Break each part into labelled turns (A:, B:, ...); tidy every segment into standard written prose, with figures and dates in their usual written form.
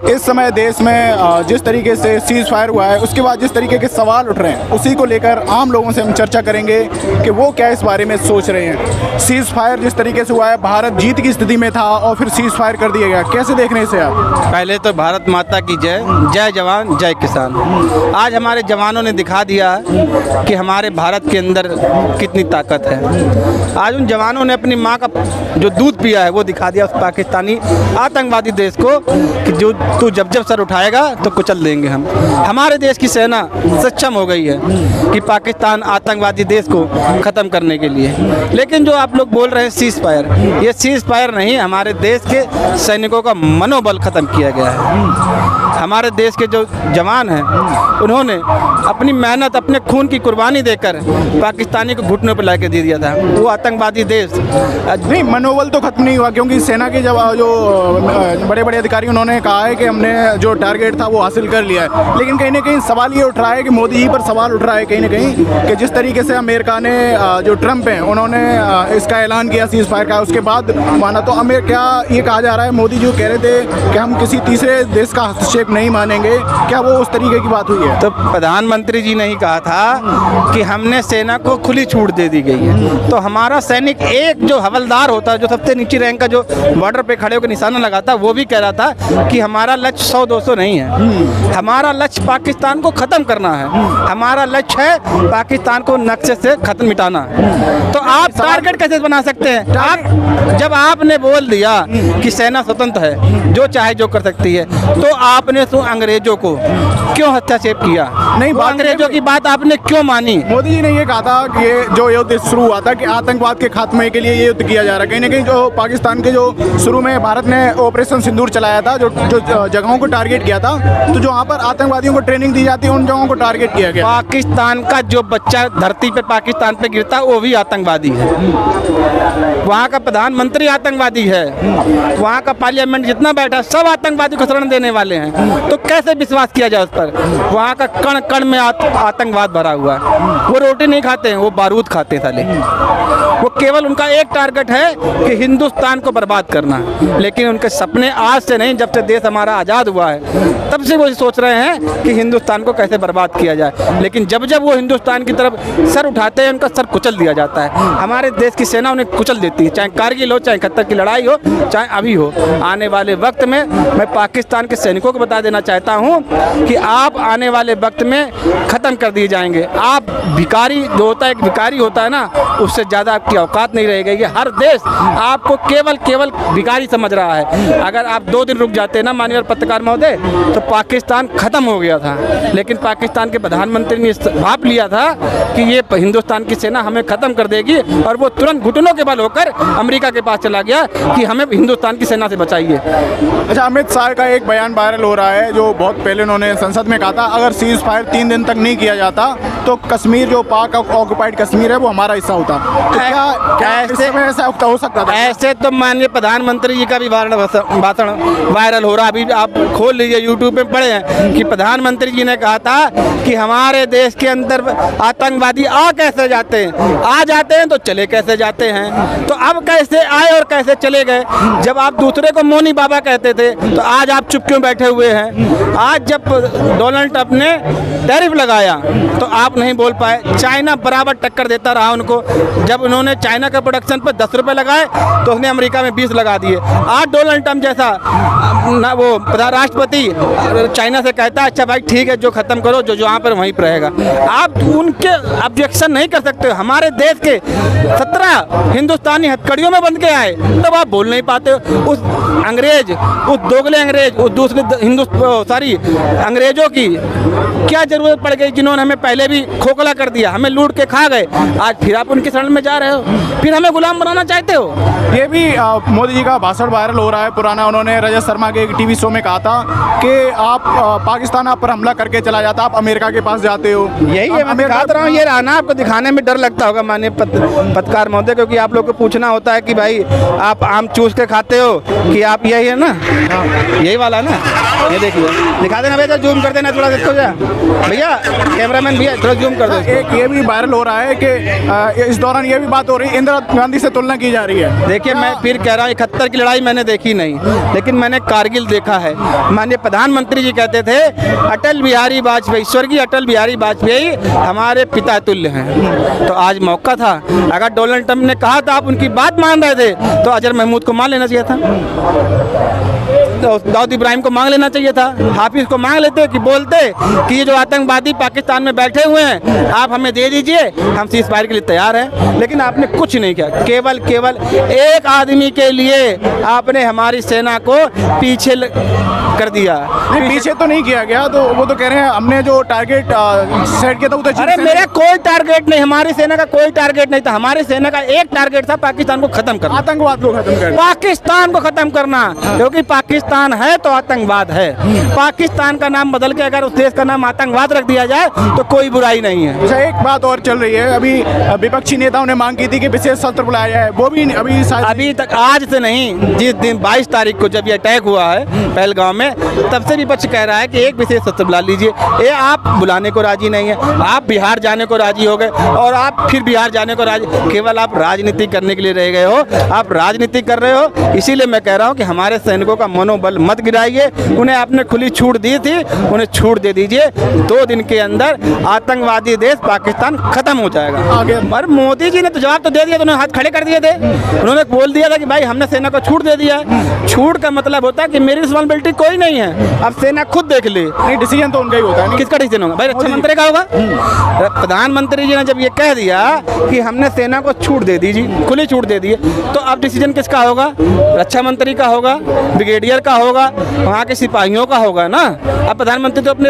A: इस समय देश में जिस तरीके से सीज फायर हुआ है, उसके बाद जिस तरीके के सवाल उठ रहे हैं, उसी को लेकर आम लोगों से हम चर्चा करेंगे कि वो क्या इस बारे में सोच रहे हैं। सीज फायर जिस तरीके से हुआ है, भारत जीत की स्थिति में था और फिर सीज फायर कर दिया गया, कैसे देख रहे हैं इसे आप?
B: पहले तो भारत माता की जय, जय जवान जय किसान। आज हमारे जवानों ने दिखा दिया है कि हमारे भारत के अंदर कितनी ताकत है। आज उन जवानों ने अपनी माँ का जो दूध पिया है वो दिखा दिया उस पाकिस्तानी आतंकवादी देश को कि जो तू जब जब सर उठाएगा तो कुचल देंगे हम। हमारे देश की सेना सक्षम हो गई है कि पाकिस्तान आतंकवादी देश को ख़त्म करने के लिए। लेकिन जो आप लोग बोल रहे हैं सीज फायर, ये सीज फायर नहीं, हमारे देश के सैनिकों का मनोबल ख़त्म किया गया है। हमारे देश के जो जवान हैं उन्होंने अपनी मेहनत, अपने खून की कुर्बानी देकर पाकिस्तानी को घुटनों पर लाके दे दिया था। वो आतंकवादी देश
A: नहीं, मनोबल तो खत्म नहीं हुआ, क्योंकि सेना के जो बड़े बड़े अधिकारी उन्होंने कहा है कि हमने जो टारगेट था वो हासिल कर लिया है। लेकिन कहीं ना कहीं सवाल ये उठ रहा है कि मोदी जी पर सवाल उठ रहा है कहीं ना कहीं कि जिस तरीके से अमेरिका ने जो ट्रंप हैं उन्होंने इसका ऐलान किया सीज फायर का, उसके बाद माना तो क्या ये कहा जा रहा है, मोदी जी कह रहे थे कि हम किसी तीसरे देश का हस्तक्षेप नहीं मानेंगे, क्या वो उस तरीके की बात हुई है?
B: तो प्रधानमंत्री जी ने ही कहा था कि हमने सेना को खुली छूट दे दी गई है। तो हमारा सैनिक एक जो हवलदार होता है, जो सबसे नीची रैंक का, जो बॉर्डर पे खड़े होकर निशाना लगाता, वो भी कह रहा था कि हमारा लक्ष्य 100-200 नहीं है, हमारा लक्ष्य पाकिस्तान को ख़त्म करना है, हमारा लक्ष्य है पाकिस्तान को नक्शे से खत्म मिटाना है। तो आप टारगेट कैसे बना सकते हैं? आप जब आपने बोल दिया कि सेना स्वतंत्र है, जो चाहे जो कर सकती है, तो आपने तो अंग्रेजों को क्यों हस्तक्षेप किया?
A: नहीं,
B: अंग्रेजों की बात आपने क्यों मानी?
A: मोदी जी ने ये कहा था कि ये जो युद्ध शुरू हुआ था कि आतंकवाद के खात्मे के लिए ये युद्ध किया जा रहा है। कहीं ना कहीं जो पाकिस्तान के जो शुरू में भारत ने ऑपरेशन सिंदूर चलाया था, जो जगहों को टारगेट किया था, तो जो वहाँ पर आतंकवादियों को ट्रेनिंग दी जाती है, उन जगहों को टारगेट किया गया।
B: पाकिस्तान का जो बच्चा धरती पे पाकिस्तान पे गिरता वो भी आतंकवादी है। वहाँ का प्रधानमंत्री आतंकवादी है, वहाँ का पार्लियामेंट जितना बैठा सब आतंकवादी को शरण देने वाले हैं। तो कैसे विश्वास किया जाए उस पर? वहाँ का कण कण में आतंकवाद भरा हुआ है। वो रोटी नहीं खाते हैं, वो बारूद खाते हैं साले। वो केवल उनका एक टारगेट है कि हिंदुस्तान को बर्बाद करना है। लेकिन उनके सपने आज से नहीं, जब से देश हमारा आज़ाद हुआ है तब से वो सोच रहे हैं कि हिंदुस्तान को कैसे बर्बाद किया जाए। लेकिन जब जब वो हिंदुस्तान की तरफ सर उठाते हैं, उनका सर कुचल दिया जाता है। हमारे देश की सेना उन्हें कुचल देती है, चाहे कारगिल हो, चाहे खत्तर की लड़ाई हो, चाहे अभी हो। आने वाले वक्त में मैं पाकिस्तान के सैनिकों को बता देना चाहता हूँ कि आप आने वाले वक्त में ख़त्म कर दिए जाएंगे। आप भिखारी जो होता है, एक भिखारी होता है ना, उससे ज़्यादा आपकी औकात नहीं रहेगी। ये हर देश आपको केवल भिखारी समझ रहा है। अगर आप 2 दिन रुक जाते ना माननीय पत्रकार महोदय, तो पाकिस्तान ख़त्म हो गया था। लेकिन पाकिस्तान के प्रधानमंत्री ने भाप लिया था कि ये हिंदुस्तान की सेना हमें ख़त्म कर देगी, और वो तुरंत घुटनों के बल होकर अमेरिका के पास चला गया कि हमें हिंदुस्तान की सेना से बचाइए।
A: अच्छा, अमित शाह का एक बयान वायरल हो रहा है, जो बहुत पहले उन्होंने संसद में कहा था, अगर सीज फायर 3 दिन तक नहीं किया जाता तो कश्मीर, जो पाक ऑक्युपाइड कश्मीर है, वो हमारा हिस्सा होता। तो क्या ऐसा हो सकता था?
B: ऐसे तो माननीय प्रधानमंत्री जी का भी भाषण वायरल हो रहा है। अभी आप खोल लीजिए, यूट्यूब पे पढ़े हैं कि प्रधानमंत्री जी ने कहा था कि हमारे देश के अंदर आतंकवादी आ कैसे जाते हैं, आ जाते हैं तो चले कैसे जाते हैं। तो अब कैसे आए और कैसे चले गए? जब आप दूसरे को मोनी बाबा कहते थे तो आज आप चुप क्यों बैठे हुए हैं? आज जब डोनाल्ड ट्रंप ने टैरिफ लगाया तो आप नहीं बोल पाए। चाइना बराबर टक्कर देता रहा उनको। जब उन्होंने चाइना के प्रोडक्शन पर 10 रुपये लगाए तो उसने अमेरिका में 20 लगा दिए। आज डोनाल्ड ट्रंप जैसा वो राष्ट्रपति चाइना से कहता है अच्छा भाई ठीक है, जो ख़त्म करो, जो जहाँ पर वहीं पर रहेगा। आप उनके ऑब्जेक्शन नहीं कर सकते। हमारे देश के 17 हिंदुस्तानी हथकड़ियों में बंद के आए, तब आप बोल नहीं पाते। उस अंग्रेज, उस दोगले अंग्रेज, उस दूसरे अंग्रेजों की क्या जरूरत पड़ गई, जिन्होंने हमें पहले भी खोखला कर दिया, हमें लूट के खा गए। आज फिर आप उनके शरण में जा रहे हो, फिर हमें गुलाम बनाना चाहते हो।
A: ये भी मोदी जी का भाषण वायरल हो रहा है पुराना। उन्होंने रजत शर्मा के एक टीवी शो में कहा था कि आप पाकिस्तान आप पर हमला करके चला जाता, आप अमेरिका के पास जाते हो।
B: यही है मैं दिखा रहा हूँ। ये रहना आपको दिखाने में डर लगता होगा माननीय पत्रकार महोदय, क्योंकि आप लोग को पूछना होता है कि भाई आप आम चूस के खाते हो कि आप यही है ना, यही वाला ना। ये देखिए, दिखा देना भैया, जूम कर देना थोड़ा, देखो भैया कैमरामैन भैया थोड़ा जूम कर दो।
A: एक ये भी वायरल हो रहा है कि इस दौरान ये भी बात बात हो रही है, इंदिरा गांधी से तुलना की जा रही है।
B: देखिए मैं फिर कह रहा हूँ 71 की लड़ाई मैंने देखी नहीं, लेकिन मैंने कारगिल देखा है। माननीय प्रधानमंत्री जी कहते थे अटल बिहारी वाजपेयी, स्वर्गीय अटल बिहारी वाजपेयी हमारे पिता तुल्य हैं। तो आज मौका था, अगर डोनाल्ड ट्रंप ने कहा था आप उनकी बात मान रहे थे तो अजहर महमूद को मान लेना चाहिए था, तो दाऊद इब्राहिम को मांग लेना चाहिए था, हाफिज को मांग लेते कि बोलते कि ये जो आतंकवादी पाकिस्तान में बैठे हुए हैं आप हमें दे दीजिए, हम सीज फायर के लिए तैयार हैं। लेकिन आपने कुछ नहीं किया, केवल एक आदमी के लिए आपने हमारी सेना को पीछे कर दिया।
A: नहीं, पीछे तो नहीं किया गया, तो वो तो कह रहे हैं हमने जो टारगेट सेट किया था वो तो
B: अरे मेरा कोई टारगेट नहीं, हमारी सेना का कोई टारगेट नहीं था। हमारी सेना का एक टारगेट था पाकिस्तान को खत्म करना,
A: आतंकवाद को खत्म करना,
B: पाकिस्तान को खत्म करना, क्योंकि पाकिस्तान है तो आतंकवाद है। पाकिस्तान का नाम बदल के अगर उस देश का नाम आतंकवाद रख दिया जाए तो कोई बुराई नहीं है।
A: अच्छा, एक बात और चल रही है, अभी विपक्षी नेताओं ने मांग की थी कि विशेष सत्र बुलाया जाए, वो भी
B: अभी तक आज से नहीं, जिस दिन 22 तारीख को जब ये अटैक हुआ है पहलगांव में, तब से विपक्ष कह रहा है कि एक विशेष सत्र बुला लीजिए। ये आप बुलाने को राजी नहीं है, आप बिहार जाने को राजी हो गए और आप फिर बिहार जाने को राजी, केवल आप राजनीति करने के लिए रह गए हो, आप राजनीति कर रहे हो। इसीलिए मैं कह रहा हूँ कि हमारे सैनिकों का मनोबल मत गिराइए, उन्हें आपने खुली छूट दी थी, उन्हें छूट दे दीजिए। 2 दिन के अंदर आतंकवादी देश पाकिस्तान खत्म हो जाएगा।
A: आगे
B: पर मोदी जी ने तो जवाब तो दे दिया, तो उन्होंने हाथ खड़े कर दिए थे, उन्होंने बोल दिया था कि भाई हमने सेना को छूट दे दिया है। छूट का मतलब होता है कि मेरी रिस्पॉन्सिबिलिटी कोई नहीं है, अब सेना खुद देख ले।
A: नहीं, डिसीजन तो उनका ही होता है।
B: किसका डिसीजन होगा भाई? रक्षा मंत्री का होगा। प्रधानमंत्री जी ने जब ये कह दिया कि हमने सेना को छूट दे दी, खुली छूट दे दी, तो अब डिसीजन किसका होगा? रक्षा मंत्री का होगा, ब्रिगेडियर का होगा, वहाँ के सिपाहियों का होगा ना। अब प्रधानमंत्री तो अपने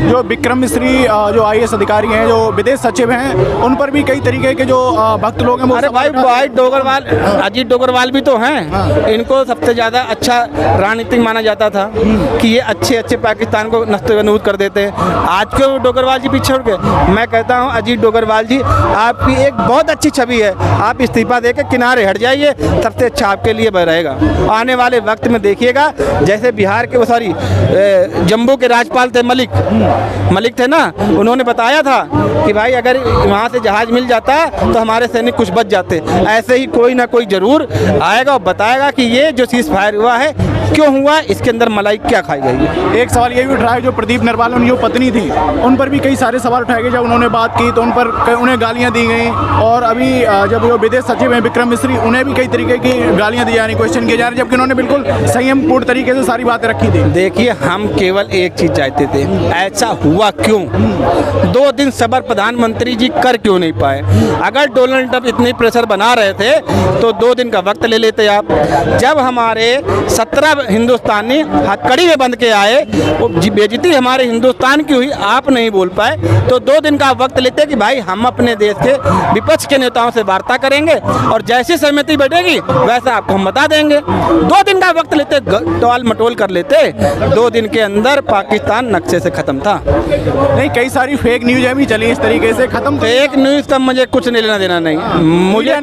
A: जो विक्रम मिश्री जो IAS अधिकारी हैं, जो विदेश सचिव हैं, उन पर भी कई तरीके के जो भक्त लोग हैं वो
B: अरे भाई डोगरवाल, अजीत डोगरवाल भी तो हैं, इनको सबसे ज़्यादा अच्छा रणनीतिक माना जाता था कि ये अच्छे पाकिस्तान को नस्तनबूद कर देते हैं। आज क्यों डोगरवाल जी पीछे उड़ गए? मैं कहता हूँ अजीत डोगरवाल जी, आपकी एक बहुत अच्छी छवि है, आप इस्तीफा देके किनारे हट जाइए, सबसे अच्छा आपके लिए रहेगा। आने वाले वक्त में देखिएगा, जैसे बिहार के जम्मू के राज्यपाल थे मलिक थे ना, उन्होंने बताया था कि भाई अगर वहाँ से जहाज मिल जाता तो हमारे सैनिक कुछ बच जाते। ऐसे ही कोई ना कोई जरूर आएगा और बताएगा कि ये जो सीज फायर हुआ है क्यों हुआ, इसके अंदर मलाई क्या खाई गई है।
A: एक सवाल ये भी उठाया, जो प्रदीप नरवाल उनकी जो पत्नी थी, उन पर भी कई सारे सवाल उठाए गए। जब उन्होंने बात की तो उन पर उन्हें गालियां दी गई, और अभी जब जो विदेश सचिव हैं विक्रम मिश्री, उन्हें भी कई तरीके की गालियां दी जा रही, क्वेश्चन किए जा रहे, जबकि उन्होंने बिल्कुल संयमपूर्ण तरीके से सारी बातें रखी थी।
B: देखिए, हम केवल एक चीज चाहते थे, ऐसा हुआ क्यों? 2 दिन सबर प्रधानमंत्री जी कर क्यों नहीं पाए? अगर डोनाल्ड ट्रंप इतनी प्रेशर बना रहे थे तो 2 दिन का वक्त ले लेते आप। जब हमारे 17 हिंदुस्तानी हथकड़ी में बंध के आए, वो बेइज्जती हमारे हिंदुस्तान की हुई, आप नहीं बोल पाए, तो 2 दिन का वक्त लेते कि भाई हम अपने देश के विपक्ष के नेताओं से वार्ता करेंगे और जैसी सहमति बैठेगी वैसा आपको हम बता देंगे। 2 दिन का वक्त लेते, टॉल मटोल कर लेते, 2 दिन के अंदर पाकिस्तान नक्शे से खत्म था।
A: नहीं, कई सारी फेक न्यूज भी चली इस तरीके से खत्म।
B: फेक न्यूज का मुझे कुछ नहीं लेना देना नहीं, मुझे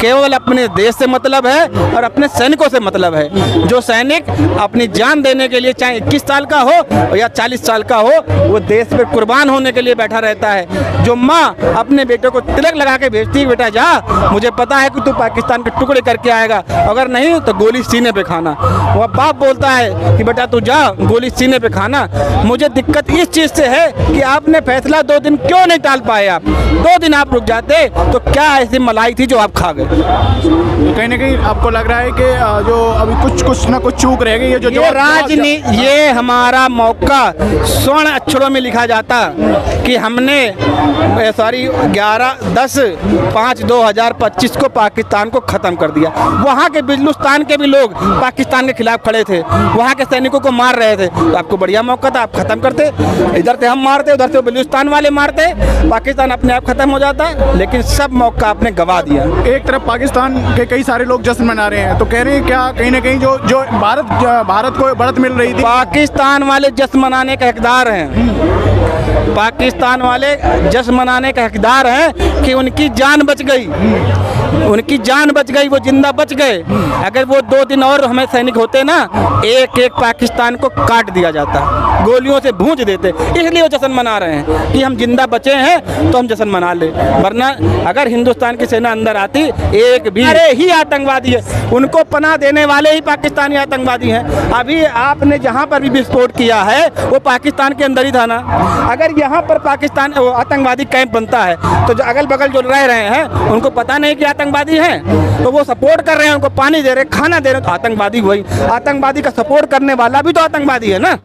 B: केवल अपने देश से मतलब है और अपने सैनिकों से मतलब है। जो सैनिक अपनी जान देने के लिए, चाहे 21 साल का हो या 40 साल का हो, वो देश पे कुर्बान होने के लिए बैठा रहता है। जो माँ अपने बेटे को तिलक लगा के भेजती है, बेटा जा, मुझे पता है कि तू पाकिस्तान के टुकड़े करके आएगा, अगर नहीं तो गोली सीने पे खाना। वह बाप बोलता है कि बेटा तू जा, गोली सीने पे खाना। मुझे दिक्कत इस चीज से है कि आपने फैसला 2 दिन क्यों नहीं टाल पाए? आप 2 दिन आप रुक जाते तो क्या ऐसी मलाई थी जो आप खा गए?
A: कहीं ना कहीं आपको लग रहा है कि जो अभी कुछ ना कुछ चूक रह गई है, जो
B: राजनीति, ये हमारा मौका स्वर्ण अक्षरों में लिखा जाता कि हमने 11/10/5/2025 को पाकिस्तान को खत्म कर दिया। वहाँ के बिलुस्तान के भी लोग पाकिस्तान के खिलाफ खड़े थे, वहाँ के सैनिकों को मार रहे थे, तो आपको बढ़िया मौका था, आप खत्म करते। इधर से हम मारते, उधर से बिलुस्तान वाले मारते, पाकिस्तान अपने आप खत्म हो जाता, लेकिन सब मौका आपने गवा दिया।
A: एक तरफ पाकिस्तान के कई सारे लोग जश्न मना रहे हैं, तो कह रहे हैं क्या कहीं ना कहीं जो भारत को बढ़त मिल रही थी,
B: पाकिस्तान वाले जश्न मनाने के हकदार हैं। पाकिस्तान वाले जश्न मनाने के हकदार हैं कि उनकी जान बच गई। उनकी जान बच गई, वो जिंदा बच गए। अगर वो 2 दिन और हमें सैनिक होते ना, एक एक पाकिस्तान को काट दिया जाता, गोलियों से भूंज देते। इसलिए वो जश्न मना रहे हैं कि हम जिंदा बचे हैं तो हम जश्न मना ले, वरना अगर हिंदुस्तान की सेना अंदर आती, एक भी अरे ही आतंकवादी है, उनको पनाह देने वाले ही पाकिस्तानी आतंकवादी हैं। अभी आपने जहाँ पर भी विस्फोट किया है वो पाकिस्तान के अंदर ही था ना। अगर यहाँ पर पाकिस्तान आतंकवादी कैंप बनता है तो जो अगल बगल जो रह रहे हैं उनको पता नहीं कि आतंकवादी हैं, तो वो सपोर्ट कर रहे हैं, उनको पानी दे रहे, खाना दे रहे, तो आतंकवादी वही। आतंकवादी का सपोर्ट करने वाला भी तो आतंकवादी है ना।